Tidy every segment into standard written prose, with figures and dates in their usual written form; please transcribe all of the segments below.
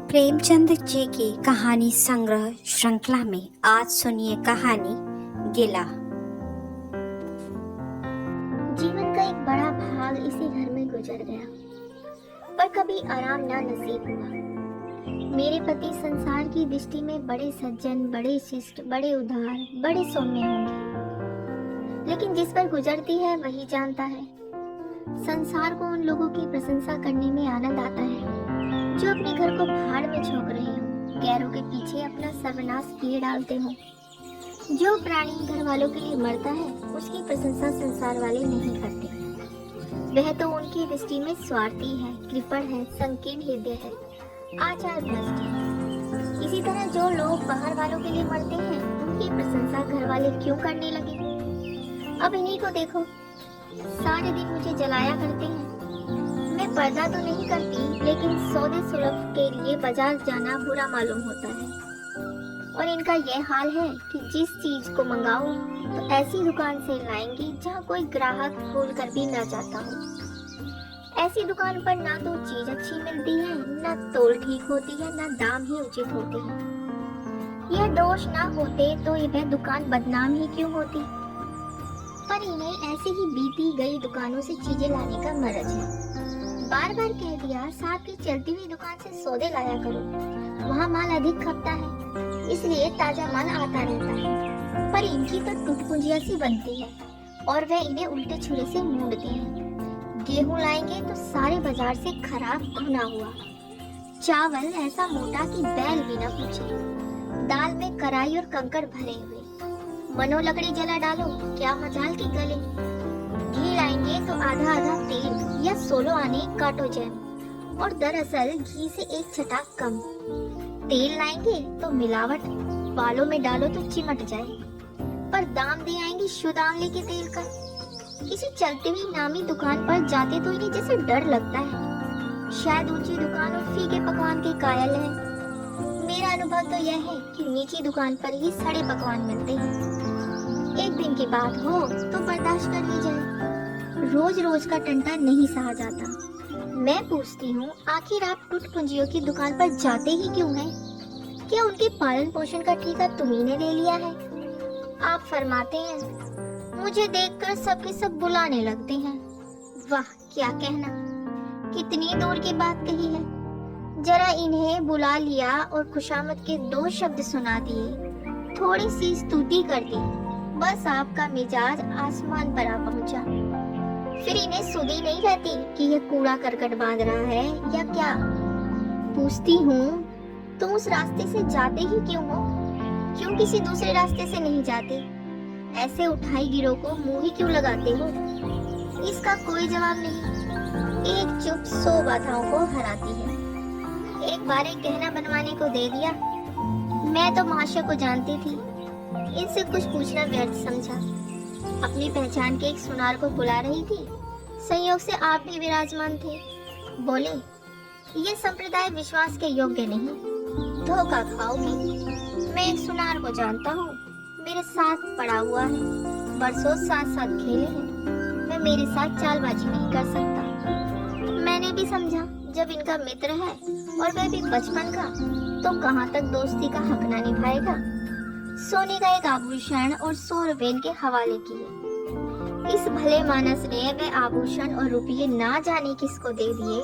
प्रेमचंद जी की कहानी संग्रह श्रृंखला में आज सुनिए कहानी गिला। जीवन का एक बड़ा भाग इसी घर में गुजर गया, पर कभी आराम ना नसीब हुआ। मेरे पति संसार की दृष्टि में बड़े सज्जन, बड़े शिष्ट, बड़े उदार, बड़े सौम्य होंगे, लेकिन जिस पर गुजरती है वही जानता है। संसार को उन लोगों की प्रशंसा करने में आनंद आता है जो अपने घर को भाड़ में झोंक रहे हों, गैरों के पीछे अपना सर्वनाश किए डालते हों। जो प्राणी घर वालों के लिए मरता है उसकी प्रशंसा संसार वाले नहीं करते। वह तो उनकी दृष्टि में स्वार्थी है, कृपण है, संकीर्ण हृदय है, आचार भ्रष्ट है। इसी तरह जो लोग बाहर वालों के लिए मरते हैं उनकी प्रशंसा घर वाले क्यों करने लगे। अब इन्हीं को देखो, सारे दिन मुझे जलाया करते हैं। मैं पर्दा तो नहीं करती, लेकिन सौदे सुलभ के लिए बाजार जाना बुरा मालूम होता है। और इनका यह हाल है कि जिस चीज को मंगाओ तो ऐसी दुकान से लाएंगे जहाँ कोई ग्राहक भूल कर भी ना जाता हो। ऐसी दुकान पर ना तो चीज अच्छी मिलती है, ना तोल ठीक होती है, ना दाम ही उचित होते हैं। यह दोष ना होते तो यह दुकान बदनाम ही क्यों होती। पर इन्हें ऐसे ही बीती गई दुकानों से चीजें लाने का मर्ज है। बार बार कह दिया, साथ की चलती हुई दुकान से सौदे लाया करो, वहाँ माल अधिक खपता है, इसलिए ताजा माल आता रहता है। पर इनकी तो टुटपुंजिया सी बनती है और वे इन्हें उल्टे छुरे से मूंढते हैं। गेहूं लाएंगे तो सारे बाजार से खराब भुना हुआ, चावल ऐसा मोटा कि बैल भी न पूछे, दाल में कराई और कंकड़ भरे हुए, मनो लकड़ी जला डालो क्या मजाल की गले। घी लाएंगे तो आधा आधा तेल या 16 आने काटो जैम, और दरअसल घी से एक छटाक कम। तेल लाएंगे तो मिलावट, बालों में डालो तो चिमट जाए, पर दाम दे आएंगे शुद्ध आंवले के तेल का। किसी चलती हुई नामी दुकान पर जाते तो इन्हें जैसे डर लगता है, शायद ऊंची दुकान और फीके पकवान के कायल है। मेरा अनुभव तो यह है कि नीची दुकान पर ही सड़े पकवान मिलते हैं। एक दिन की बात हो तो बर्दाश्त कर ली जाए, रोज रोज का टंटा नहीं सहा जाता। मैं पूछती हूँ, आखिर आप टुटपुंजियों की दुकान पर जाते ही क्यों हैं? क्या उनके पालन पोषण का ठेका तुम्ही ने ले लिया है? आप फरमाते हैं, मुझे देखकर सबके सब बुलाने लगते हैं। वाह क्या कहना, कितनी दूर की बात कही है। जरा इन्हें बुला लिया और खुशामद के 2 शब्द सुना दिए, थोड़ी सी स्तुति कर दी, बस आपका मिजाज आसमान पर आ पहुंचा। फिर इन्हें सुधी नहीं रहती कि यह कूड़ा करकट बांध रहा है या क्या। पूछती हूँ, तुम उस रास्ते से जाते ही क्यों हो? क्यों किसी दूसरे रास्ते से नहीं जाते? ऐसे उठाई गिरोह को मुंह ही क्यों लगाते हो? इसका कोई जवाब नहीं। एक चुप 100 बाधाओं को हराती है। एक बार एक गहना बनवाने को दे दिया। मैं तो माशा को जानती थी, इनसे कुछ पूछना व्यर्थ समझा। अपनी पहचान के एक सुनार को बुला रही थी, संयोग से आप भी विराजमान थे। बोले, ये संप्रदाय विश्वास के योग्य नहीं, धोखा खाओगी। मैं एक सुनार को जानता हूँ, मेरे साथ पड़ा हुआ है, बरसों साथ साथ खेले हैं, मैं मेरे साथ चालबाजी नहीं कर सकता। मैंने भी समझा, जब इनका मित्र है और वह भी बचपन का, तो कहाँ तक दोस्ती का हक ना निभाएगा। सोने का एक आभूषण और 100 रुपए के हवाले किए। इस भले मानस ने वे आभूषण और रुपये ना जाने किसको दे दिए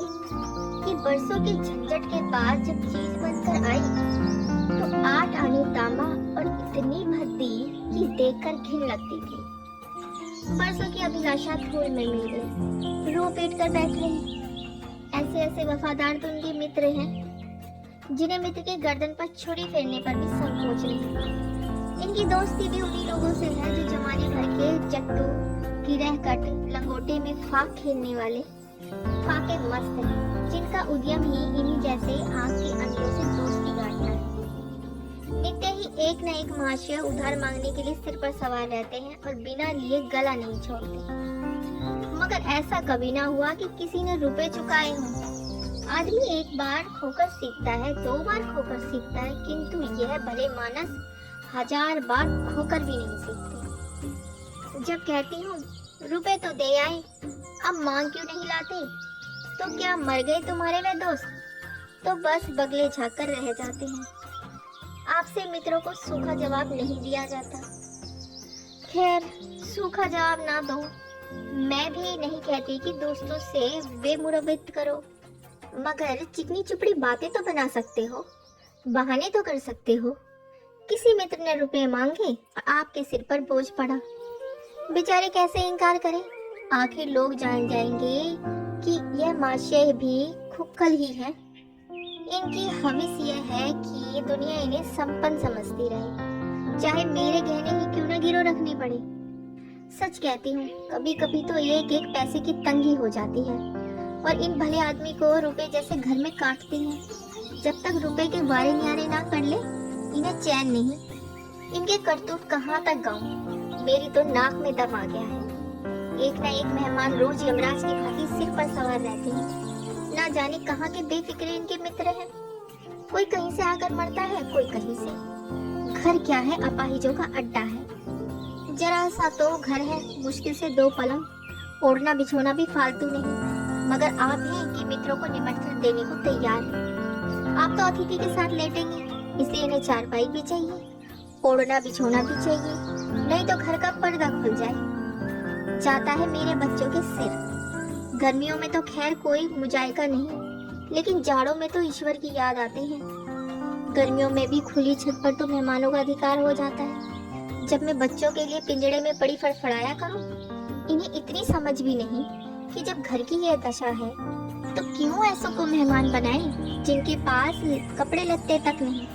कि बरसों के झंझट के बाद जब चीज बनकर आई तो 8 आने तांबा और इतनी भद्दी कि देखकर घिन लगती थी। बरसों की अभिलाषा धूल में मिल गई, रो पेट कर बैठ गई। ऐसे ऐसे वफादार तो उनके मित्र हैं जिन्हें मित्र के गर्दन पर छुरी फेरने पर भी संकोच नहीं। इनकी दोस्ती भी उन्हीं लोगों से है जो जमाने भर के जट्टू, गिरहकट, लंगोटे में फाक खेलने वाले फाके मस्त हैं, जिनका उद्यम ही इन्हीं जैसे आंख के अंधों से दोस्ती गांठना है। नित्य ही एक न एक महाशय उधार मांगने के लिए सिर पर सवार रहते हैं और बिना लिए गला नहीं छोड़ते। मगर ऐसा कभी ना हुआ कि किसी ने रुपए चुकाए हों। आदमी एक बार खोकर सीखता है, 2 बार खोकर सीखता है, किंतु यह भले मानस 1000 बार खोकर भी नहीं सीखते। जब कहती हूँ रुपए तो दे आए, अब मांग क्यों नहीं लाते, तो क्या मर गए तुम्हारे वे दोस्त? तो बस बगले झाँककर रह जाते हैं। आपसे मित्रों को सूखा जवाब नहीं दिया जाता। खैर, सूखा जवाब ना दो, मैं भी नहीं कहती कि दोस्तों से बेमुरवत करो, मगर चिकनी चुपड़ी बातें तो बना सकते हो, बहाने तो कर सकते हो। किसी मित्र ने रुपए मांगे और आपके सिर पर बोझ पड़ा, बेचारे कैसे इनकार करें? आखिर लोग जान जाएंगे कि यह माशय भी खुक्कल ही है। इनकी हविस यह है कि ये दुनिया इन्हें संपन्न समझती रहे, चाहे मेरे गहने ही क्यों न गिरो रखने पड़े। सच कहती हूँ, कभी कभी तो एक एक पैसे की तंगी हो जाती है और इन भले आदमी को रुपए जैसे घर में काटते हैं। जब तक रुपए के वारे न्यारे ना कर ले, इन्हें चैन नहीं। इनके करतूत कहाँ तक गाऊं? मेरी तो नाक में दम आ गया है। एक ना एक मेहमान रोज यमराज की भांति सिर पर सवार रहते हैं। ना जाने कहाँ के बेफिक्रे इनके मित्र हैं। कोई कहीं से आकर मरता है, कोई कहीं से। घर क्या है, अपाहिजों का अड्डा है। जरा सा तो घर है, मुश्किल से 2 पलंग, ओढ़ना बिछोना भी फालतू नहीं। मगर आप ही इनके मित्रों को निमंत्रण देने को तैयार हैं। आप तो अतिथि के साथ लेटेंगे, इसलिए इन्हें चारपाई भी चाहिए, ओढ़ना बिछोना भी चाहिए, नहीं तो घर का पर्दा खुल जाए। जाता है मेरे बच्चों के सिर। गर्मियों में तो खैर कोई मुजायका नहीं, लेकिन जाड़ों में तो ईश्वर की याद आती है। गर्मियों में भी खुली छत पर तो मेहमानों का अधिकार हो जाता है। जब मैं बच्चों के लिए पिंजड़े में पड़ी फड़फड़ाया करूं, इन्हें इतनी समझ भी नहीं कि जब घर की यह दशा है तो क्यों ऐसों को मेहमान बनाएं जिनके पास कपड़े लत्ते तक नहीं।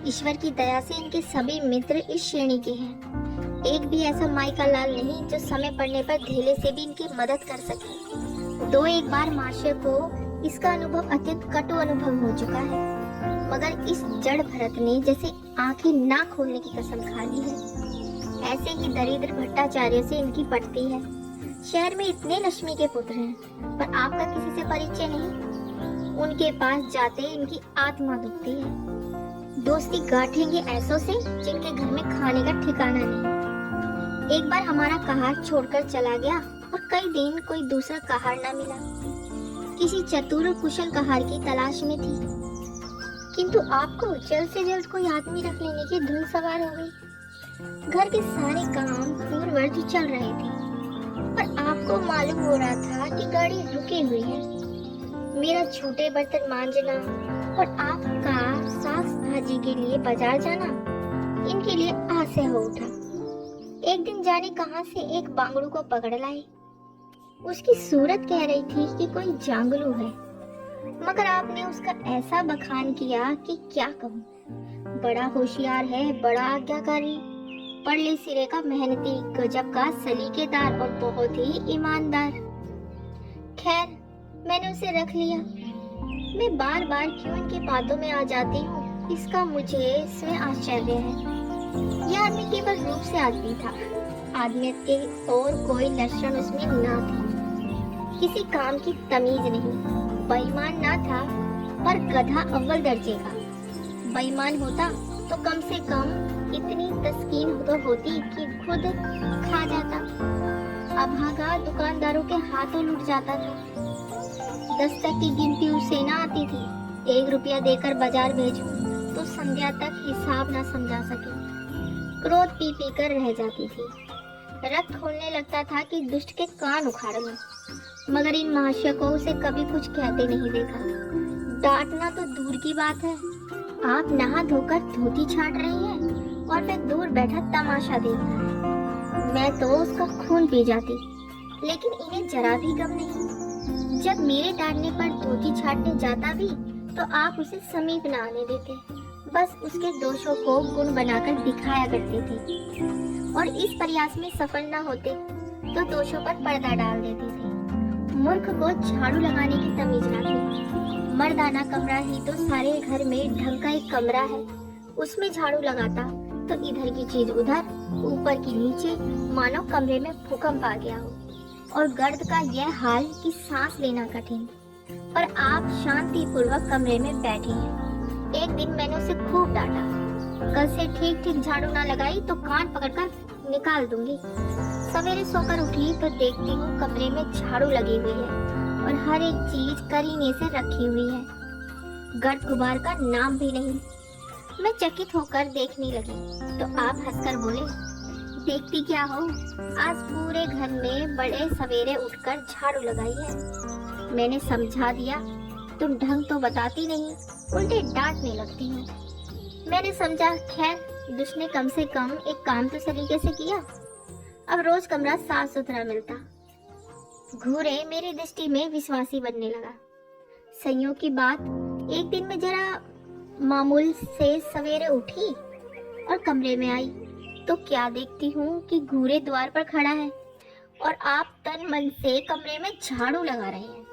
ईश्वर की दया से इनके सभी मित्र इस श्रेणी के हैं। एक भी ऐसा माई का लाल नहीं जो समय पड़ने पर धेले से भी इनकी मदद कर सके। 2-1 बार माशे को इसका अनुभव अत्यंत कटु अनुभव हो चुका है, मगर इस जड़ भरत ने जैसे आंखें ना खोलने की कसम खा ली है। ऐसे ही दरिद्र भट्टाचार्य से इनकी पटती है। शहर में इतने लक्ष्मी के पुत्र हैं, पर आपका किसी से परिचय नहीं। उनके पास जाते इनकी आत्मा दुखती है। दोस्ती गांठेंगे ऐसों से जिनके घर में खाने का ठिकाना नहीं। एक बार हमारा कहार छोड़कर चला गया और कई दिन कोई दूसरा कहार न मिला। किसी चतुर कुशल कहार की तलाश में थी, किंतु आपको जल्द से जल्द कोई आदमी रख लेने की धुन सवार हो गई। घर के सारे काम पूर्ववत चल रहे थे, पर आपको मालूम हो रहा था कि गाड़ी रुकी हुई है। मेरा छोटे बर्तन मांजना और आपका साग भाजी के लिए बाजार जाना इनके लिए आसे हो उठा। एक दिन जाने कहां से एक बांगड़ू को पकड़ लाए। उसकी सूरत कह रही थी कि कोई जांगलू है, मगर आपने उसका ऐसा बखान किया कि क्या कहूँ। बड़ा होशियार है, बड़ा आज्ञाकारी, पढ़ले सिरे का मेहनती, गजब का सलीकेदार और बहुत ही ईमानदार। खैर, मैंने उसे रख लिया। मैं बार बार क्यों इनकी बातों में आ जाती हूँ, इसका मुझे स्वयं आश्चर्य है। यह आदमी केवल रूप से आदमी था, आदमियत के और कोई लक्षण उसमें ना थे। किसी काम की तमीज नहीं, बेईमान ना था, पर गधा अव्वल दर्जे का। बेईमान होता तो कम से कम इतनी तस्कीन तो होती कि खुद खा जाता। अभागा दुकानदारों के हाथों लुट जाता था। 10 तक की गिनती उसे ना आती थी। 1 रुपया देकर बाजार भेजूं तो संध्या तक हिसाब ना समझा सके। क्रोध पी पी कर रह जाती थी। रक्त खोलने लगता था कि दुष्ट के कान उखाड़ लूं, मगर इन महाशय को उसे कभी कुछ कहते नहीं देखा। डांटना तो दूर की बात है, आप नहा धोकर धोती छाट रही हैं और मैं दूर बैठा तमाशा देख रहा है। मैं तो उसका खून पी जाती, लेकिन इन्हें जरा भी गम नहीं। जब मेरे डांटने पर धोती छाटने जाता भी तो आप उसे समीप न आने देते, बस उसके दोषों को गुण बनाकर दिखाया करते थे, और इस प्रयास में सफल न होते तो दोषों पर पर्दा डाल देते थे। मूर्ख को झाड़ू लगाने की तमीज ना थी। मर्दाना कमरा ही तो सारे घर में ढंग का एक कमरा है, उसमें झाड़ू लगाता तो इधर की चीज उधर, ऊपर की नीचे, मानो कमरे में भूकंप आ गया हो। और गर्द का यह हाल कि सांस लेना कठिन, पर आप शांति पूर्वक कमरे में बैठे हैं। एक दिन मैंने उसे खूब डांटा, कल से ठीक ठीक झाड़ू ना लगाई तो कान पकड़कर निकाल दूंगी। सवेरे सोकर उठी तो देखती हूँ कमरे में झाड़ू लगी हुई है और हर एक चीज करीने से रखी हुई है। गर्द गुबार का नाम भी नहीं। मैं चकित होकर देखने लगी तो आप हंसकर बोले, देखती क्या हो, आज पूरे घर में बड़े सवेरे उठकर झाड़ू लगाई है। मैंने समझा दिया, तुम ढंग तो बताती नहीं, उल्टे डांटने लगती हो। मैंने समझा, खैर दुष्ट ने कम से कम एक काम तो सलीके से किया। अब रोज कमरा साफ सुथरा मिलता। घूरे मेरी दृष्टि में विश्वासी बनने लगा। संयोग की बात, एक दिन मैं जरा मामूल से सवेरे उठी और कमरे में आई तो क्या देखती हूँ कि घूरे द्वार पर खड़ा है और आप तन मन से कमरे में झाड़ू लगा रहे हैं।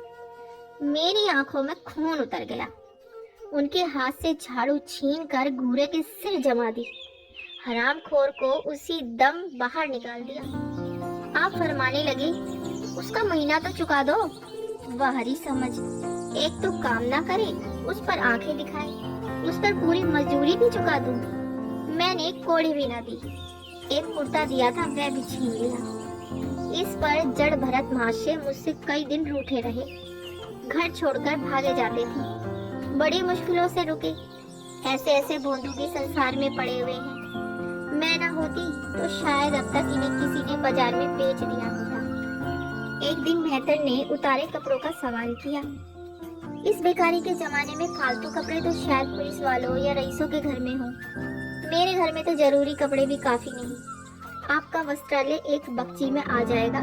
मेरी आंखों में खून उतर गया। उनके हाथ से झाड़ू छीन कर घूरे के सिर जमा दी। हरामखोर को उसी दम बाहर निकाल दिया। आप फरमाने लगे, उसका महीना तो चुका दो। बाहरी समझ, एक तो काम ना करे, उस पर आंखें दिखाए, उस पर पूरी मजदूरी भी चुका दूं। मैंने कोड़ी भी ना दी। एक कुर्ता दिया था, वह भी छीन लिया। इस पर जड़ भरत महाशय मुझसे कई दिन रूठे रहे। घर छोड़कर भागे जाते थे, बड़ी मुश्किलों से रुके। ऐसे ऐसे भोंदू भी संसार में पड़े हुए हैं। मैं ना होती तो शायद अब तक इन्हें किसी ने बाजार में बेच दिया होता। एक दिन मेहतर ने उतारे कपड़ों का सवाल किया। इस बेकारी के जमाने में फालतू कपड़े तो शायद पुलिस वालों या रईसों के घर में हो। मेरे घर में तो जरूरी कपड़े भी काफी नहीं। आपका वस्त्रालय एक बक्ची में आ जाएगा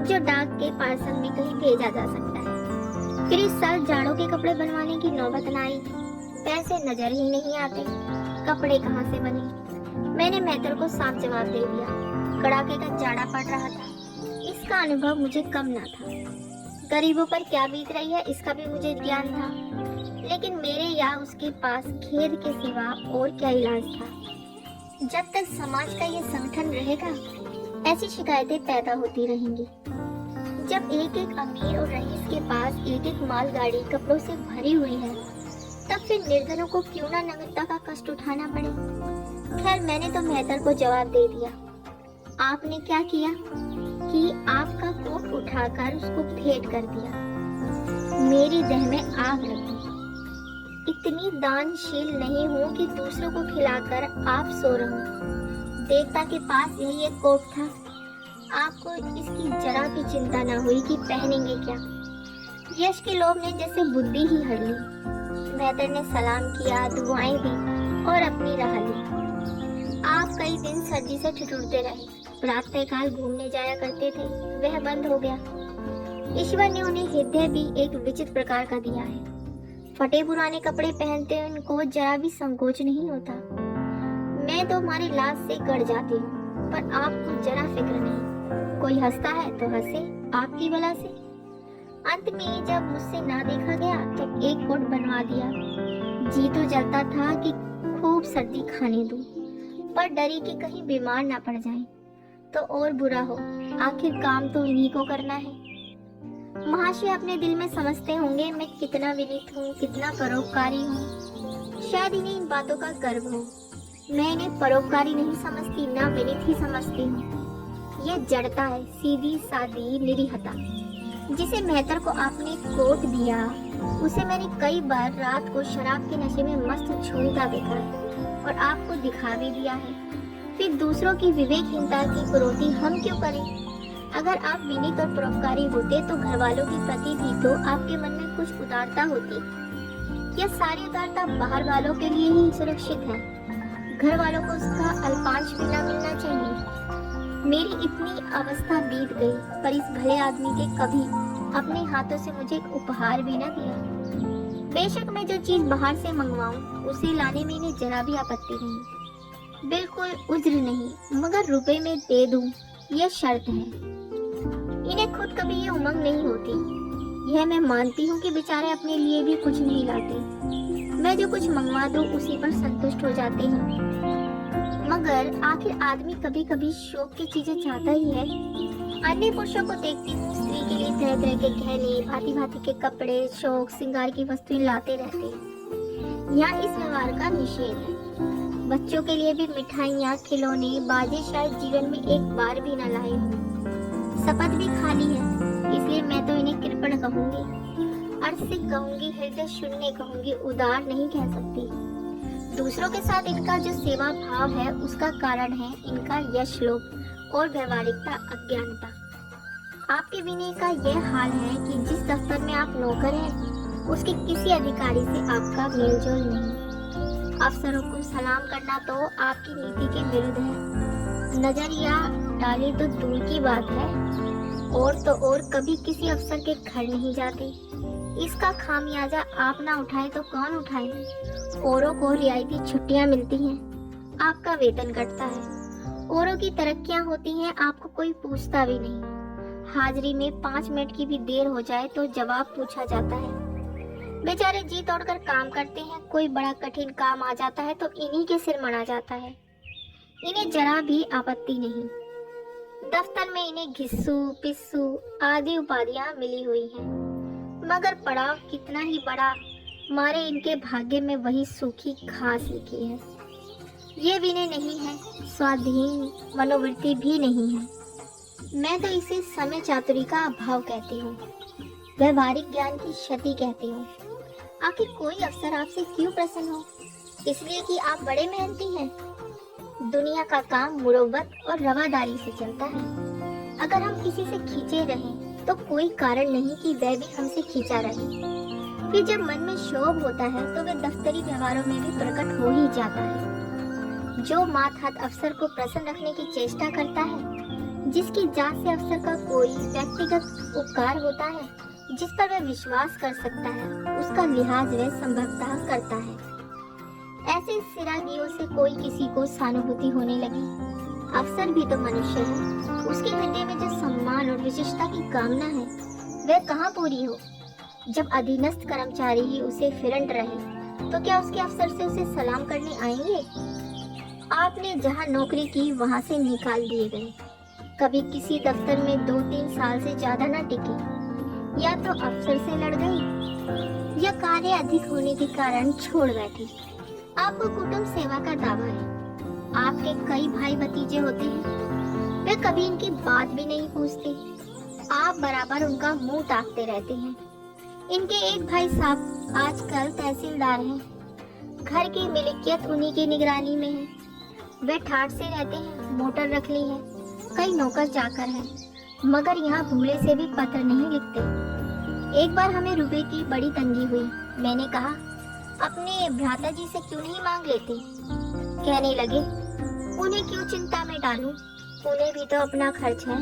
जो डाक के पार्सल में कहीं भेजा जा सकता है। फिर इस साल जाड़ों के कपड़े बनवाने की नौबत न आई। पैसे नजर ही नहीं आते, कपड़े कहाँ से बने। मैंने मेहतर को साफ जवाब दे दिया। कड़ाके का जाड़ा पड़ रहा था, इसका अनुभव मुझे कम ना था। गरीबों पर क्या बीत रही है इसका भी मुझे ज्ञान था, लेकिन मेरे या उसके पास खेद के सिवा और क्या इलाज था। जब तक समाज का ये संगठन रहेगा, ऐसी शिकायतें पैदा होती रहेंगी। जब एक एक अमीर और रईस के पास एक एक मालगाड़ी कपड़ों से भरी हुई है, तब फिर निर्धनों को क्यों ना नग्नता का कष्ट उठाना पड़े। खैर, मैंने तो मेहतर को जवाब दे दिया। आपने क्या किया कि आपका कोट उठाकर उसको भेंट कर दिया। मेरी देह में आग लगी। इतनी दानशील नहीं हूँ कि दूसरों को खिलाकर आप सो रहूं। देवता के पास यही एक कोट था। आपको इसकी जरा भी चिंता न हुई कि पहनेंगे क्या। यश के लोभ ने जैसे बुद्धि ही हर ली। मेहतर ने सलाम किया, दुआएं दी और अपनी राह ली। आप कई दिन सर्दी से ठिठुरते रहे। प्रातःकाल घूमने जाया करते थे, वह बंद हो गया। ईश्वर ने उन्हें हृदय भी एक विचित्र प्रकार का दिया है। फटे पुराने कपड़े पहनते उनको जरा भी संकोच नहीं होता। मैं तो हमारे लाश से गड़ जाती हूँ, पर आपको जरा फिक्र नहीं। कोई हंसता है तो हंसे, आपकी बला से। अंत में जब मुझसे ना देखा गया तो एक कोट बनवा दिया। जी तो जलता था कि खूब सर्दी खाने दूं, पर डरी कि कहीं बीमार ना पड़ जाएं, तो और बुरा हो। आखिर काम तो इन्हीं को करना है। महाशय अपने दिल में समझते होंगे मैं कितना विनीत हूँ, कितना परोपकारी हूँ। शायद इन्हें इन बातों का गर्व हो। मैं इन्हें परोपकारी नहीं समझती, ना विनीत ही समझती हूँ। यह जड़ता है, सीधी सादी निरीहता। जिसे मेहतर को आपने कोट दिया, उसे मैंने कई बार रात को शराब के नशे में मस्त झूलता देखा है और आपको दिखा भी दिया है। फिर दूसरों की विवेकहीनता की करोती हम क्यों करें? अगर आप विनीत और परोपकारी होते तो घर वालों के प्रति भी तो आपके मन में कुछ उदारता होती। यह सारी उदारता बाहर वालों के लिए ही सुरक्षित है। घर वालों को उसका अल्पांश भी ना मिलना चाहिए। मेरी इतनी अवस्था बीत गई, पर इस भले आदमी ने कभी अपने हाथों से मुझे एक उपहार भी न दिया। बेशक मैं जो चीज बाहर से मंगवाऊं, उसे लाने में इन्हें जरा भी आपत्ति नहीं। बिल्कुल उज्र नहीं, मगर रुपए में दे दूं, यह शर्त है। इन्हें खुद कभी ये उमंग नहीं होती। यह मैं मानती हूँ कि बेचारे अपने लिए भी कुछ नहीं लाते। मैं जो कुछ मंगवा दूं उसी पर संतुष्ट हो जाते हैं। मगर आखिर आदमी कभी कभी शौक की चीजें चाहता ही है। अन्य पुरुषों को देखती हूँ, स्त्री के लिए तरह तरह के गहने, भांति भांति के कपड़े, शौक श्रृंगार की वस्तुएं लाते रहते हैं। यहाँ इस व्यवहार का निषेध है। बच्चों के लिए भी मिठाइयाँ, खिलौने, बाजे शायद जीवन में एक बार भी न लाए हों। शपथ भी खाली है, इसलिए मैं तो इन्हें कृपण कहूंगी। अर्थ से कहूंगी, हृदय शून्य कहूंगी, उदार नहीं कह सकती। दूसरों के साथ इनका जो सेवा भाव है उसका कारण है इनका यश लोभ और व्यवहारिकता अज्ञानता। आपके विनय का यह हाल है कि जिस दफ्तर में आप नौकर हैं उसके किसी अधिकारी से आपका मेलजोल नहीं। अफसरों को सलाम करना तो आपकी नीति के विरुद्ध है। नजरिया डाले तो दूर की बात है, और तो और कभी किसी अफसर के घर नहीं जाते। इसका खामियाजा आप ना उठाए तो कौन उठाए। औरों को रियायती छुट्टियां मिलती हैं, आपका वेतन घटता है। औरों की तरक्कियां होती हैं, आपको कोई पूछता भी नहीं। हाजिरी में 5 मिनट की भी देर हो जाए तो जवाब पूछा जाता है। बेचारे जी तोड़कर काम करते हैं, कोई बड़ा कठिन काम आ जाता है तो इन्हीं के सिर मढ़ा जाता है। इन्हें जरा भी आपत्ति नहीं। दफ्तर में इन्हें घिस्सू पिस्सू आदि उपाधियां मिली हुई हैं, मगर पड़ाव कितना ही बड़ा मारे इनके भाग्य में वही सूखी घास लिखी है। ये विनय नहीं है, स्वाधीन मनोवृत्ति भी नहीं है। मैं तो इसे समय चातुरी का अभाव कहती हूँ, व्यवहारिक ज्ञान की क्षति कहती हूँ। आखिर कोई अफसर आपसे क्यों प्रसन्न हो? इसलिए कि आप बड़े मेहनती हैं। दुनिया का काम मुरव्वत और रवादारी से चलता है। अगर हम किसी से खींचे रहें तो कोई कारण नहीं कि वह भी हमसे खींचा रहे। फिर जब मन में शोभ होता है तो वह दफ्तरी व्यवहारों में भी प्रकट हो ही जाता है। जो मातहत अफसर को प्रसन्न रखने की चेष्टा करता है, जिसकी जात से अफसर का कोई व्यक्तिगत उपकार होता है, जिस पर वह विश्वास कर सकता है, उसका लिहाज वह संभवतः करता है। ऐसे सिरागियों से कोई किसी को सहानुभूति होने लगी। अफसर भी तो मनुष्य है, उसके हृदय में जो सम्मान और विशिष्टता की कामना है वह कहाँ पूरी हो? जब अधीनस्थ कर्मचारी ही उसे फिरंट रहे तो क्या उसके अफसर से उसे सलाम करने आएंगे? आपने जहाँ नौकरी की वहाँ से निकाल दिए गए, कभी किसी दफ्तर में 2-3 साल से ज्यादा न टिके, या तो अफसर से लड़ गई या कार्य अधिक होने के कारण छोड़ बैठी। आपको कुटुंब सेवा का दावा है। आपके कई भाई भतीजे होते हैं, वे कभी इनकी बात भी नहीं पूछते। आप बराबर उनका मुंह ताकते रहते हैं। इनके एक भाई साहब आजकल तहसीलदार हैं, घर की मिल्कियत उन्हीं की निगरानी में है। वे ठाठ से रहते हैं, मोटर रख ली है, कई नौकर चाकर हैं, मगर यहाँ भूले से भी पत्र नहीं लिखते। एक बार हमें रुपए की बड़ी तंगी हुई। मैंने कहा, अपने भ्राता जी से क्यों नहीं मांग लेते? कहने लगे, उन्हें क्यों चिंता में डालूं, उन्हें भी तो अपना खर्च है।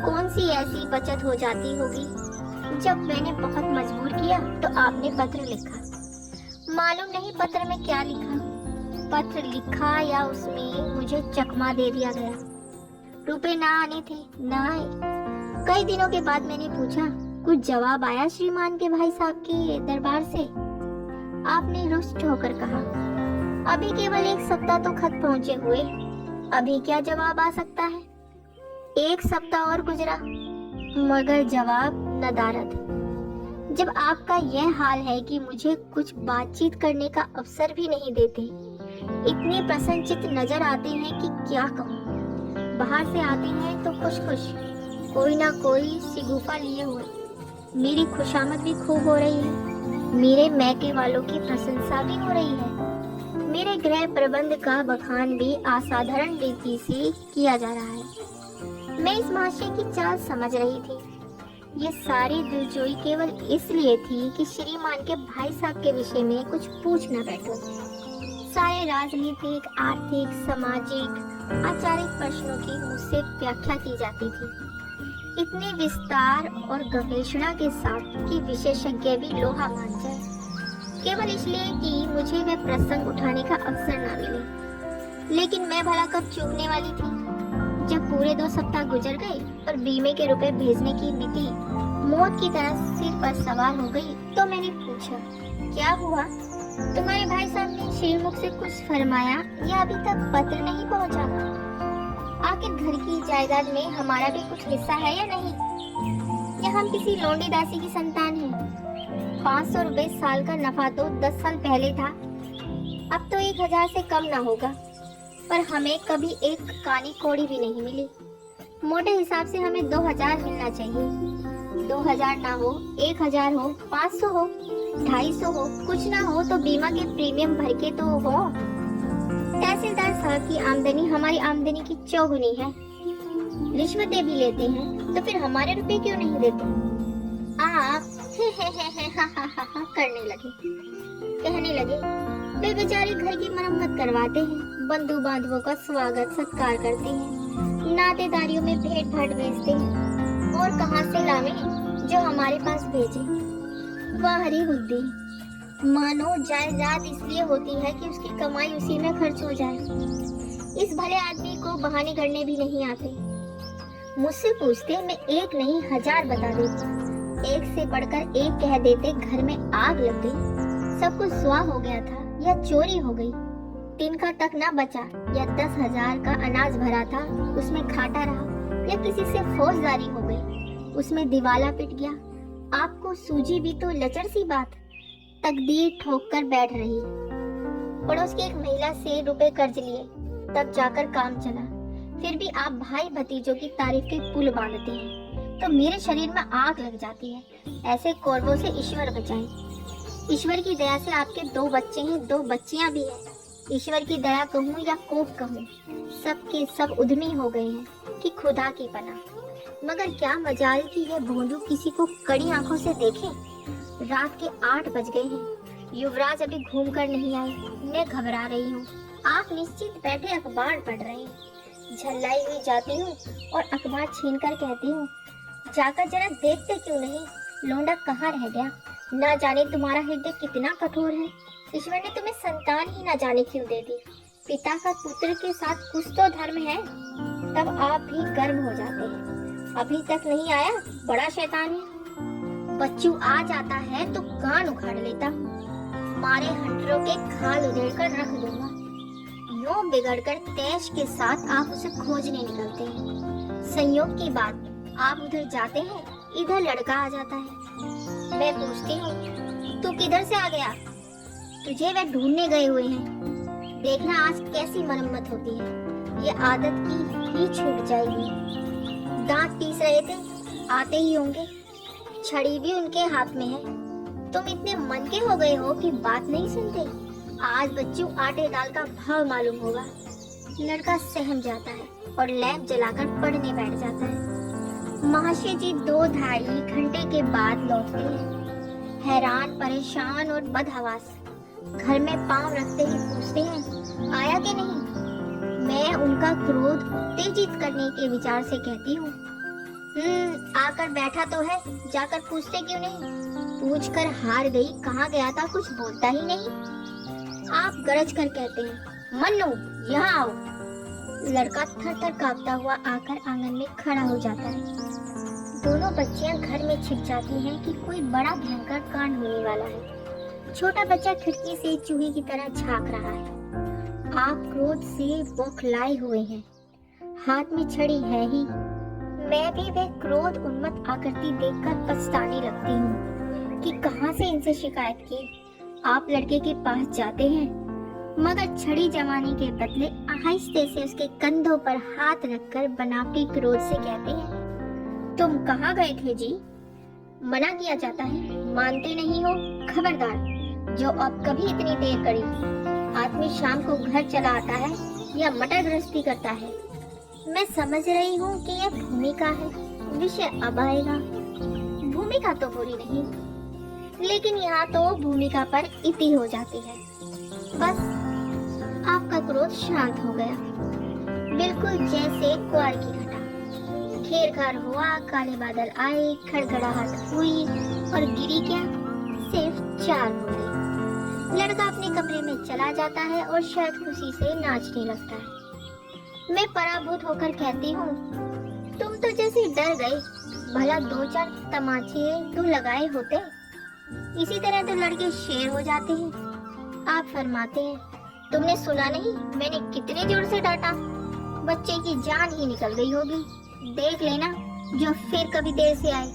कौन सी ऐसी बचत हो जाती होगी? जब मैंने बहुत मजबूर किया तो आपने पत्र लिखा। मालूम नहीं पत्र में क्या लिखा। पत्र लिखा या उसमें मुझे चकमा दे दिया गया। रुपए ना आने थे, ना आए। कई दिनों के बाद मैंने पूछा, कुछ जवाब आया श्रीमान के भाई साहब के दरबार से? आपने रुष्ट होकर कहा, अभी केवल 1 सप्ताह तो खत पहुंचे हुए, अभी क्या जवाब आ सकता है? 1 सप्ताह और गुजरा, मगर जवाब नदारद। जब आपका यह हाल है कि मुझे कुछ बातचीत करने का अवसर भी नहीं देते, इतने प्रसन्नचित्त नजर आते हैं कि क्या कहूँ। बाहर से आते हैं तो खुश खुश, कोई ना कोई सिगुफा लिए हुए। मेरी खुशामद भी खूब हो रही है, मेरे मैके वालों की प्रशंसा भी हो रही है, मेरे गृह प्रबंध का बखान भी असाधारण रीति से किया जा रहा है। मैं इस महाशय की चाल समझ रही थी। ये सारी दिलजोई केवल इसलिए थी कि श्रीमान के भाई साहब के विषय में कुछ पूछ न बैठो। सारे राजनीतिक, आर्थिक, सामाजिक, आचारिक प्रश्नों की मुझसे व्याख्या की जाती थी, इतने विस्तार और गवेषणा के साथ कि विशेषज्ञ भी लोहा मान जाए, केवल इसलिए कि मुझे वह प्रसंग उठाने का अवसर न मिले। लेकिन मैं भला कब चूकने वाली थी? जब पूरे 2 सप्ताह गुजर गए और बीमे के रुपए भेजने की मिति मौत की तरह सिर पर सवार हो गई, तो मैंने पूछा, क्या हुआ? तुम्हारे भाई साहब ने श्रीमुख से कुछ फरमाया या अभी तक पत्र नहीं पहुंचा? आखिर घर की जायदाद में हमारा भी कुछ हिस्सा है या नहीं? या हम किसी लौंडी दासी की संतान हैं? 500 रुपए साल का नफा तो 10 साल पहले था, अब तो 1000 से कम ना होगा। पर हमें कभी एक कानी कौड़ी भी नहीं मिली। मोटे हिसाब से हमें 2000 मिलना चाहिए। 2000 ना हो, 1000 हो, 500 हो, 250 हो, कुछ ना हो तो बीमा के प्रीमियम भर के तो हो। तहसीलदार साहब की आमदनी हमारी आमदनी की चौगुनी है। रिश्वतें भी लेते हैं तो फिर हमारे रुपए क्यों नहीं देते? आप करने लगे, कहने लगे, वे बेचारे घर की मरम्मत करवाते हैं, बंधु बांधवों का स्वागत सत्कार करते हैं, नातेदारियों में भेंट भाट भेजते हैं, और कहाँ से लावे जो हमारे पास भेजे। वाह हरी बुद्धि। मानो जायदाद इसलिए होती है कि उसकी कमाई उसी में खर्च हो जाए। इस भले आदमी को बहाने करने भी नहीं आते। मुझसे पूछते, मैं एक नहीं 1000 बता देती। एक से बढ़कर एक कह देते, घर में आग लग गई, सब कुछ स्वाह हो गया था, या चोरी हो गई, तिनका तक ना बचा, या 10,000 का अनाज भरा था उसमें घाटा रहा, या किसी से फौजदारी हो गई, उसमें दिवाला पिट गया। आपको सूझी भी तो लचर सी बात, तकदीर ठोक कर बैठ रही। पड़ोस की एक महिला से रुपए कर्ज लिए, तब जाकर काम चला। फिर भी आप भाई भतीजों की तारीफ के पुल बांधते हैं तो मेरे शरीर में आग लग जाती है। ऐसे कौरवों से ईश्वर बचाए। ईश्वर की दया से आपके 2 बच्चे हैं, 2 बच्चियां भी हैं। ईश्वर की दया कहूँ या कोप कहूँ, सबके सब उद्यमी हो गए हैं कि खुदा की पनाह। मगर क्या मजाल की यह भोंदू किसी को कड़ी आंखों से देखे। रात के 8 बज गए हैं, युवराज अभी घूम कर नहीं आए। मैं घबरा रही हूँ। आप निश्चित बैठे अखबार पढ़ रहे हैं। झल्लाई हुई जाती हूँ और अखबार छीनकर कहती हूँ, जाकर जरा देखते क्यों नहीं, लौंडा कहाँ रह गया। ना जाने तुम्हारा हृदय कितना कठोर है। ईश्वर ने तुम्हें संतान ही ना जाने क्यों दे दी। पिता का पुत्र के साथ कुछ तो धर्म है। तब आप भी गर्म हो जाते हैं। अभी तक नहीं आया, बड़ा शैतान है। बच्चू आ जाता है तो कान उखाड़ लेता, मारे हंटरों के खाल उधेड़ कर रख दूंगा। यूं बिगड़कर तैश के साथ आप उसे खोजने निकलते हैं। संयोग की बात, आप उधर जाते हैं, इधर लड़का आ जाता है। मैं पूछती हूँ, तू किधर से आ गया? तुझे वे ढूंढने गए हुए हैं। देखना आज कैसी मरम्मत होती है। ये आदत की ही छूट जाएगी। दांत पीस रहे थे, आते ही होंगे। छड़ी भी उनके हाथ में है। तुम इतने मन के हो गए हो कि बात नहीं सुनते। आज बच्चू आटे दाल का भाव मालूम होगा। लड़का सहम जाता है और लैंप जलाकर पढ़ने बैठ जाता है। महाशय जी 2-2.5 घंटे के बाद लौटते हैं, हैरान, परेशान और बदहवास। घर में पांव रखते ही पूछते हैं, आया कि नहीं? मैं उनका क्रोध उत्तेजित करने के विचार से कहती हूँ, आकर बैठा तो है, जाकर पूछते क्यों नहीं? पूछकर हार गई, कहाँ गया था, कुछ बोलता ही नहीं। आप गरज कर कहते हैं, मन्नू यहाँ आओ। लड़का थर-थर कांपता हुआ आकर आंगन में खड़ा हो जाता है। दोनों बच्चियां घर में छिप जाती हैं कि कोई बड़ा भयंकर कांड होने वाला है। छोटा बच्चा खिड़की से चूहे की तरह झांक रहा है। आप क्रोध से बौखलाए हुए हैं, हाथ में छड़ी है ही। मैं भी वह क्रोध उन्मत्त आकृति देखकर पछताने लगती हूँ कि कहाँ से इनसे शिकायत की। आप लड़के के पास जाते हैं, मगर छड़ी जमाने के बदले आहिस्ते से उसके कंधों पर हाथ रखकर बनावटी क्रोध से कहते हैं, तुम कहाँ गए थे जी? मना किया जाता है, मानते नहीं हो। खबरदार, जो अब कभी इतनी देर करी। आदमी शाम को घर चला आता है या मटर गृहस्थी करता है। मैं समझ रही हूँ कि यह भूमिका है, विषय अब आएगा। भूमिका तो बुरी नहीं, लेकिन यहाँ तो भूमिका पर इति हो जाती है। बस आपका क्रोध शांत हो गया, बिल्कुल जैसे कुआर की घटा। घेर घार हुआ, काले बादल आए, खड़खड़ाहट हुई और गिरी क्या, सिर्फ 4 बूंदें। लड़का अपने कमरे में चला जाता है और शायद खुशी से नाचने लगता है। मैं पराभूत होकर कहती हूँ, तुम तो जैसे डर गए, भला 2-4 तमाचे तो लगाए होते। इसी तरह तो लड़के शेर हो जाते हैं। आप फरमाते हैं, तुमने सुना नहीं मैंने कितने जोर से डांटा? बच्चे की जान ही निकल गई होगी। देख लेना जो फिर कभी देर से आए।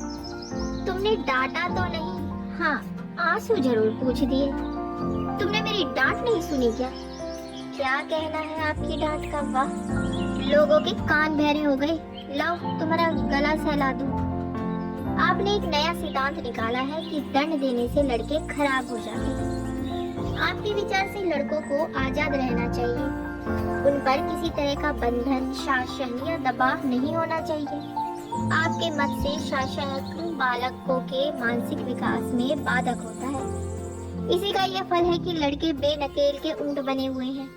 तुमने डांटा तो नहीं? हाँ, आंसू जरूर पूछ दिए। तुमने मेरी डांट नहीं सुनी क्या? क्या कहना है आपकी डांट का? वाह, लोगों के कान बहरे हो गए। लाओ तुम्हारा गला सहला दूं। आपने एक नया सिद्धांत निकाला है कि दंड देने से लड़के खराब हो जाते हैं। आपके विचार से लड़कों को आजाद रहना चाहिए, उन पर किसी तरह का बंधन, शासन या दबाव नहीं होना चाहिए। आपके मत से शासन बालकों के मानसिक विकास में बाधक होता है। इसी का यह फल है कि लड़के बेनकेल के ऊंट बने हुए हैं।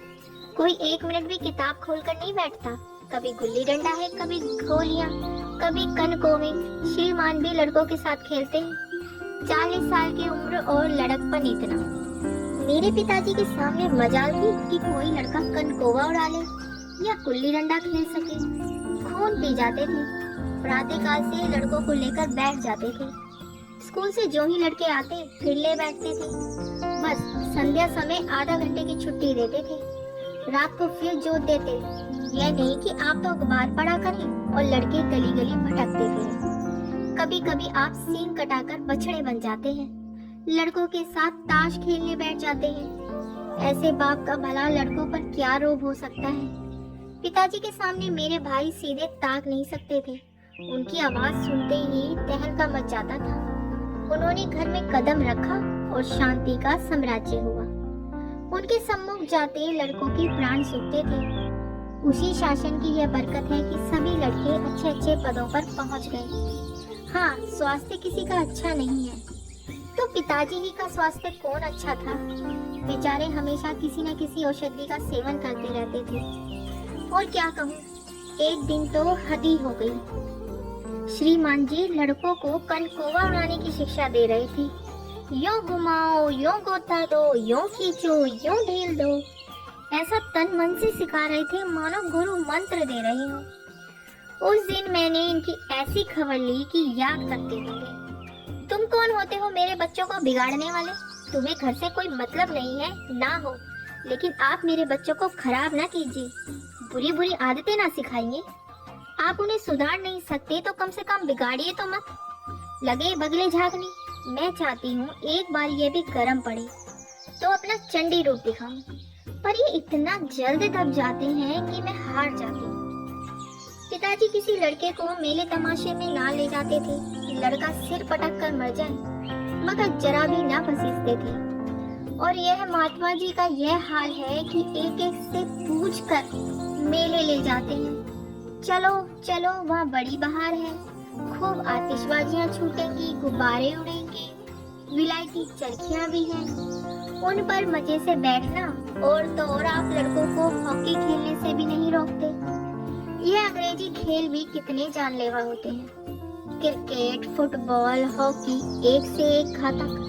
कोई 1 मिनट भी किताब खोलकर नहीं बैठता। कभी गुल्ली डंडा है, कभी गोलियां, कभी कनकोवे। श्रीमान भी लड़कों के साथ खेलते हैं। 40 साल की उम्र और लड़कपन इतना। मेरे पिताजी के सामने मजाल थी कि कोई लड़का कनकोवा उड़ा ले या गुल्ली डंडा खेल सके। खून पी जाते थे। प्रातःकाल से लड़कों को लेकर बैठ जाते थे। स्कूल से जो ही लड़के आते फिर ले बैठते थे। बस संध्या समय आधा घंटे की छुट्टी देते थे। रात को फिर जोत देते। यह नहीं कि आप तो अखबार पढ़ा करें और लड़के गली गली भटकते फिरें। कभी कभी आप सींग कटाकर बछड़े बन जाते हैं। लड़कों के साथ ताश खेलने बैठ जाते हैं। ऐसे बाप का भला लड़कों पर क्या रोब हो सकता है। पिताजी के सामने मेरे भाई सीधे ताक नहीं सकते थे। उनकी आवाज सुनते ही तहलका मच जाता था। उन्होंने घर में कदम रखा और शांति का साम्राज्य हुआ। उनके सम्मुख जाते लड़कों के प्राण सूखते थे। उसी शासन की यह बरकत है कि सभी लड़के अच्छे अच्छे पदों पर पहुंच गए। हाँ, स्वास्थ्य किसी का अच्छा नहीं है, तो पिताजी ही का स्वास्थ्य कौन अच्छा था। बेचारे हमेशा किसी न किसी औषधि का सेवन करते रहते थे। और क्या कहूँ, एक दिन तो हद ही हो गई। श्रीमान जी लड़कों को कनकोवा उड़ाने की शिक्षा दे रहे थे। यूं घुमाओ, यूं गोता दो, यूं खींचो, यूं ढील दो। ऐसा तन मन से सिखा रहे थे मानो गुरु मंत्र दे रहे हो। उस दिन मैंने इनकी ऐसी खबर ली कि याद करते होंगे। तुम कौन होते हो मेरे बच्चों को बिगाड़ने वाले? तुम्हें घर से कोई मतलब नहीं है ना हो, लेकिन आप मेरे बच्चों को खराब ना कीजिए, बुरी बुरी आदतें ना सिखाइए। आप उन्हें सुधार नहीं सकते तो कम से कम बिगाड़िए तो मत। लगे बगले झांकने। मैं चाहती हूँ एक बार ये भी गर्म पड़े तो अपना चंडी रूप दिखाऊं, पर ये इतना जल्द दब जाते हैं कि मैं हार जाती हूँ। पिताजी किसी लड़के को मेले तमाशे में ना ले जाते थे कि लड़का सिर पटक कर मर जाए, मगर जरा भी ना पसीजते थे। और यह महात्मा जी का यह हाल है कि एक एक से पूछ कर मेले ले जाते हैं। चलो चलो, वहाँ बड़ी बहार है, खूब आतिशबाजियाँ छूटेंगी, गुब्बारे उड़ेंगे, विलायती चरखियाँ भी हैं। उन पर मजे से बैठना। और तो और आप लड़कों को हॉकी खेलने से भी नहीं रोकते। ये अंग्रेजी खेल भी कितने जानलेवा होते हैं। क्रिकेट, फुटबॉल, हॉकी एक से एक घातक।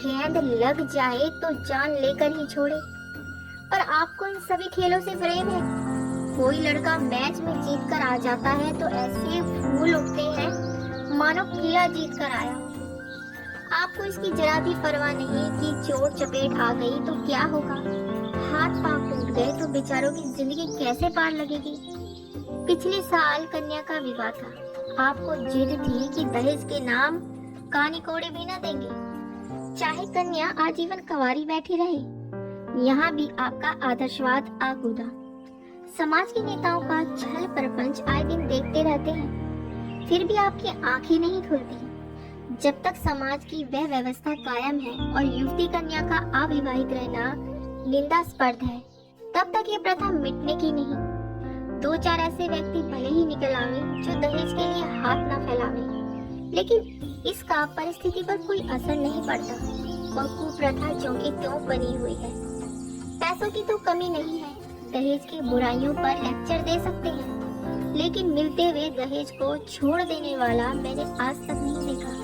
गेंद लग जाए तो जान लेकर ही छोड़े। और आपको इन सभी खेलों से प्रेम है। कोई लड़का मैच में जीत कर आ जाता है तो ऐसे फूल उठते हैं मानो किला जीत कर आया हो। आपको इसकी जरा भी परवाह नहीं कि चोट चपेट आ गई तो क्या होगा। हाथ पांव टूट गए तो बेचारों की जिंदगी कैसे पार लगेगी। पिछले साल कन्या का विवाह था। आपको जिद थी कि दहेज के नाम कानी कोड़े भी न देंगे, चाहे कन्या आजीवन कंवारी बैठी रहे। यहाँ भी आपका आदर्शवाद आ कूदा। समाज के नेताओं का छल प्रपंच आए दिन देखते रहते हैं, फिर भी आपकी आंखें नहीं खुलती। जब तक समाज की वह व्यवस्था कायम है और युवती कन्या का अविवाहित रहना निंदास्पद है, तब तक ये प्रथा मिटने की नहीं। 2-4 ऐसे व्यक्ति भले ही निकल आवे जो दहेज के लिए हाथ न फैलावे, लेकिन इसका परिस्थिति पर कोई असर नहीं पड़ता और कुप्रथा ज्यों की त्यों बनी हुई है। पैसों की तो कमी नहीं है, दहेज की बुराइयों पर लेक्चर दे सकते हैं, लेकिन मिलते हुए दहेज को छोड़ देने वाला मैंने आज तक नहीं देखा।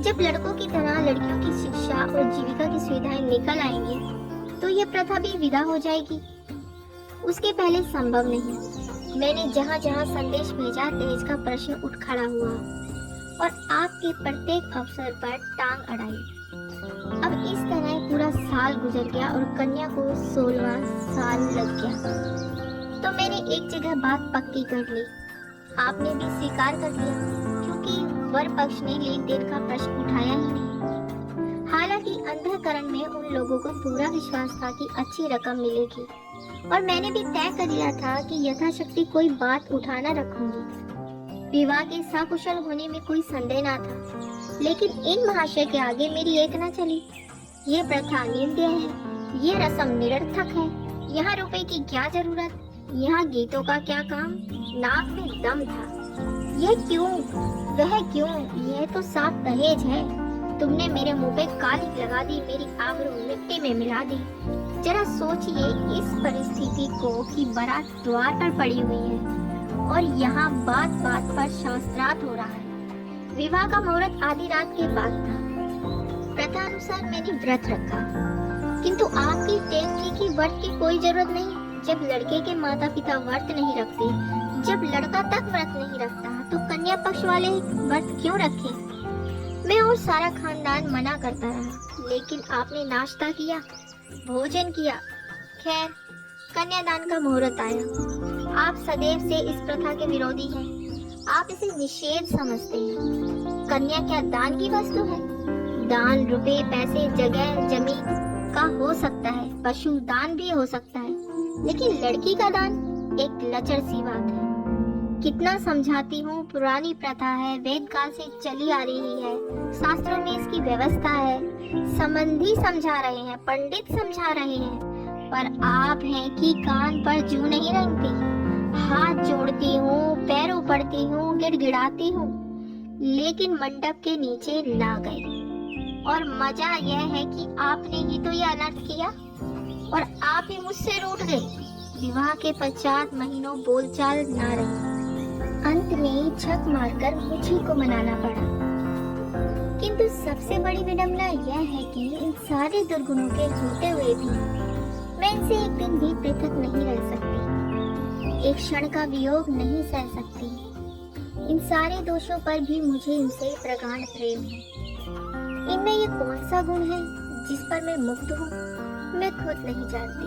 जब लड़कों की तरह लड़कियों की शिक्षा और जीविका की सुविधाएं निकल आएंगी तो ये प्रथा भी विदा हो जाएगी। उसके पहले संभव नहीं। मैंने जहाँ जहाँ संदेश भेजा दहेज का प्रश्न उठ खड़ा हुआ और आपके प्रत्येक अवसर पर टांग अड़ाई। अब इस तरह पूरा साल गुजर गया और कन्या को 16वां साल लग गया तो मैंने एक जगह बात पक्की कर ली। आपने भी स्वीकार कर लिया, क्योंकि वर पक्ष ने लेन देन का प्रश्न उठाया ही नहीं। हालांकि अंधकरण में उन लोगों को पूरा विश्वास था कि अच्छी रकम मिलेगी और मैंने भी तय कर लिया था कि यथाशक्ति कोई बात उठाना रखूंगी। विवाह के सकुशल होने में कोई संदेह ना था, लेकिन इन महाशय के आगे मेरी एक न चली। ये प्रथा निंद्य है, ये रस्म निरर्थक है, यहाँ रुपए की क्या जरूरत, यहाँ गीतों का क्या काम, नाक में दम था। यह क्यों, वह क्यों, यह तो साफ दहेज है। तुमने मेरे मुंह पे काली लगा दी, मेरी आबरू मिट्टी में मिला दी। जरा सोचिए इस परिस्थिति को कि बारात द्वार पर पड़ी हुई है और यहाँ बात बात पर शास्त्रार्थ हो रहा है। विवाह का मुहूर्त आधी रात के बाद था। प्रथा अनुसार मैंने व्रत रखा, किंतु आपकी टेक थी कि व्रत की कोई जरूरत नहीं। जब लड़के के माता पिता व्रत नहीं रखते, जब लड़का तक व्रत नहीं रखता, तो कन्या पक्ष वाले व्रत क्यों रखे? मैं और सारा खानदान मना करता रहा, लेकिन आपने नाश्ता किया, भोजन किया। खैर, कन्यादान का मुहूर्त आया। आप सदैव से इस प्रथा के विरोधी हैं। आप इसे निषेध समझते हैं। कन्या क्या दान की वस्तु है? दान रुपए, पैसे, जगह, जमीन का हो सकता है, पशु दान भी हो सकता है, लेकिन लड़की का दान एक लचर सी बात है। कितना समझाती हूँ, पुरानी प्रथा है, वेद काल से चली आ रही है, शास्त्रों में इसकी व्यवस्था है, संबंधी समझा रहे हैं, पंडित समझा रहे हैं, पर आप हैं कि कान पर जूं नहीं रेंगती। हाथ जोड़ती हूँ, पैरों पड़ती हूँ, गिड़गिड़ाती हूँ, लेकिन मंडप के नीचे ना गई। और मजा यह है कि आपने ही तो यह अनर्थ किया और आप ही मुझसे रूठ गए। विवाह के 50 महीनों बोलचाल ना रही। अंत में छक मारकर मुझी को मनाना पड़ा। किंतु सबसे बड़ी विडंबना यह है कि इन सारे दुर्गुणों के होते हुए भी मैं इनसे एक दिन भी पृथक नहीं रह सकती, एक क्षण का वियोग नहीं सह सकती। इन सारे दोषों पर भी मुझे इनसे प्रगाढ़ प्रेम है। इनमें ये कौन सा गुण है जिस पर मैं मुग्ध हूँ, मैं खुद नहीं जानती,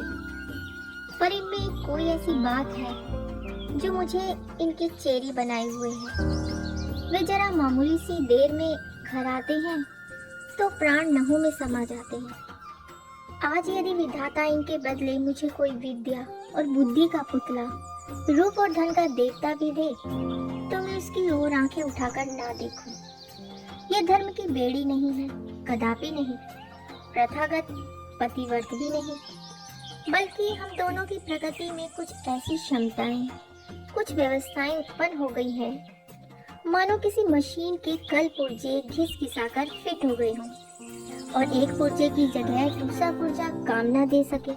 पर इनमें कोई ऐसी बात है जो मुझे इनकी चेरी बनाए हुए है। वे जरा मामूली सी देर में घर आते हैं तो प्राण नहुं में समा जाते हैं। आज यदि विधाता इनके बदले मुझे कोई विद्या और बुद्धि का पुतला, रूप और धन का देवता भी दे, तो मैं उसकी ओर आंखें उठाकर ना देखूं। यह धर्म की बेड़ी नहीं है, कदापि नहीं, प्रथागत पतिव्रत भी नहीं, बल्कि हम दोनों की प्रकृति में कुछ ऐसी क्षमताएं, कुछ व्यवस्थाएं उत्पन्न हो गई है, मानो किसी मशीन के कल पुर्जे घिस घिसाकर फिट हो गए हों और एक पुर्जे की जगह दूसरा पुर्जा काम न दे सके,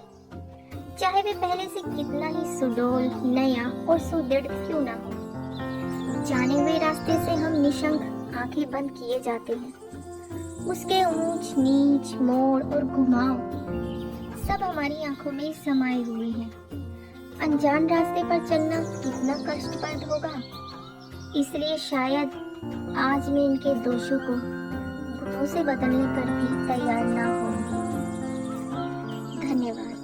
चाहे वे पहले से कितना ही सुडौल, नया और सुदृढ़ क्यों ना हो। जाने हुए रास्ते से हम निशंक आंखें बंद किए जाते हैं। उसके ऊंच नीच, मोड़ और घुमाव सब हमारी आंखों में समाये हुए हैं। अनजान रास्ते पर चलना कितना कष्टप्रद होगा। इसलिए शायद आज मैं इनके दोषों को गुणों से बदलने पर भी तैयार ना होंगी। धन्यवाद।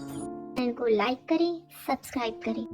चैनल को लाइक करें, सब्सक्राइब करें।